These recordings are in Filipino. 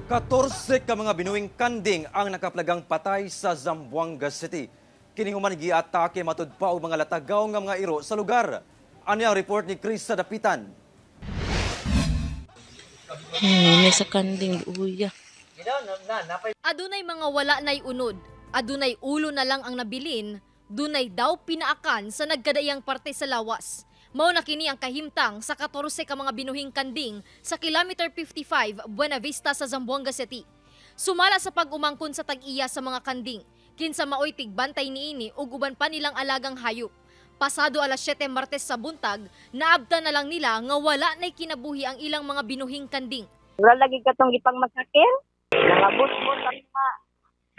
14 ka mga binuing kanding ang nakaplagang patay sa Zamboanga City. Kini human giatake matud pa og mga latagaw nga mga iro sa lugar. Ano ang report ni Chris Dapitan? May sa kanding uya. Adunay mga wala nay unod, adunay ulo na lang ang nabilin, dunay daw pinaakan sa nagkadayang parte sa lawas. Mao na kini ang kahimtang sa 14 ka mga binuhing kanding sa kilometer 55 Buena Vista sa Zamboanga City. Sumala sa pag-umangkon sa tag-iya sa mga kanding, kinsa maoy tigbantay niini ug uban pa nilang alagang hayop. Pasado alas 7 Martes sa buntag, naabta na lang nila nga wala nay kinabuhi ang ilang mga binuhing kanding. Wala lagi katong ipang masakit, mga busbos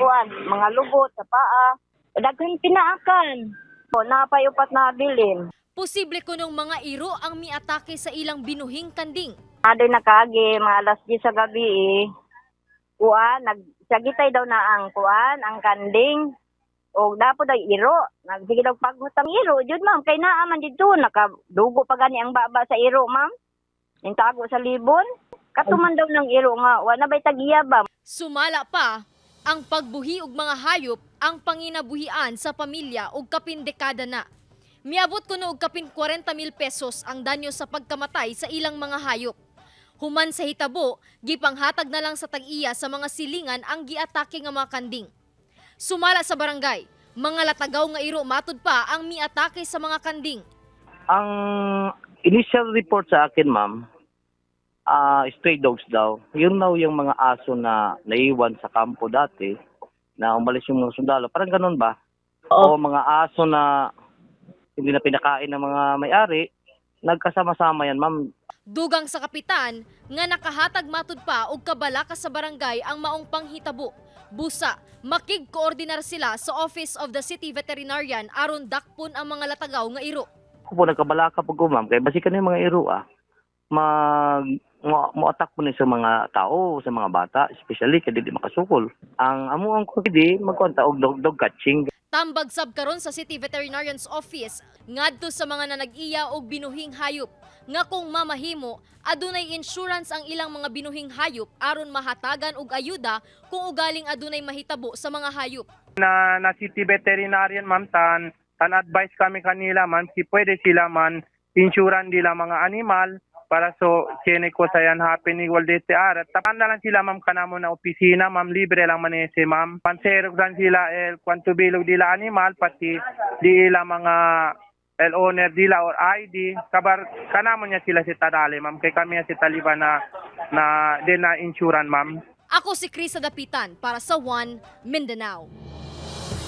ang mga lubot sa paa, daghang pinaakan. Napayupat na bilin. Posible kunong mga iro ang miatake sa ilang binuhing kanding. Adoy nakagi, mga alas 10 sa gabi, nagsagitay daw na ang kanding. O dapo daw iro, nagsige daw paghutang iro. Jud ma'am, kay naaman dito, nakadugo pa gani ang baba sa iro ma'am. Yung tago sa libon. Katuman daw ng iro nga, wala ba'y tagiya ba? Sumala pa, ang pagbuhi og mga hayop ang panginabuhian sa pamilya og kapin dekada na. Miabot kuno og kapin 40,000 pesos ang danyo sa pagkamatay sa ilang mga hayop. Human sa hitabo, gipanghatag na lang sa tag-iya sa mga silingan ang giatake nga mga kanding. Sumala sa barangay, mga latagaw nga iro matud pa ang miatake sa mga kanding. Ang initial report sa akin, ma'am, stray dogs daw. Yun daw yung mga aso na naiwan sa kampo dati, na umalis yung mga sundalo. Parang ganun ba? O mga aso na hindi na pinakain ng mga may-ari, nagkasama-sama yan, ma'am. Dugang sa kapitan, nga nakahatag matud pa og kabalaka sa barangay ang maong panghitabo. Busa, makig-koordinar sila sa Office of the City Veterinarian aron dakpon ang mga latagaw nga iro. Kung po nagkabalaka po ko, ma'am, kaya basikan na yung mga iro, mo-attack po sa mga tao, sa mga bata, especially kaya di makasukol. Ang amuang ko hindi magkonta og dog catching. Tambag sab karon sa City Veterinarian's Office ngadto sa mga nanag-iya og binuhing hayop nga kung mamahimo adunay insurance ang ilang mga binuhing hayop aron mahatagan og ayuda kung ugaling adunay mahitabo sa mga hayop. Na City Veterinarian, ma'am, tan advice kami kanila, ma'am, si pwede sila man insurance nila mga animal para so kene ko sa yan happen ni WDTR. Tapan na lang sila, ma'am, kanamo na opisina, ma'am, libre lang manese, ma'am. Panserog dan sila kwanto bilog dila animal pati dila mga owner dila or ID kabar kanamo niya sila si Tadale, ma'am, kay kami si Taliban na insurance, ma'am. Ako si Chris Dapitan para sa One Mindanao.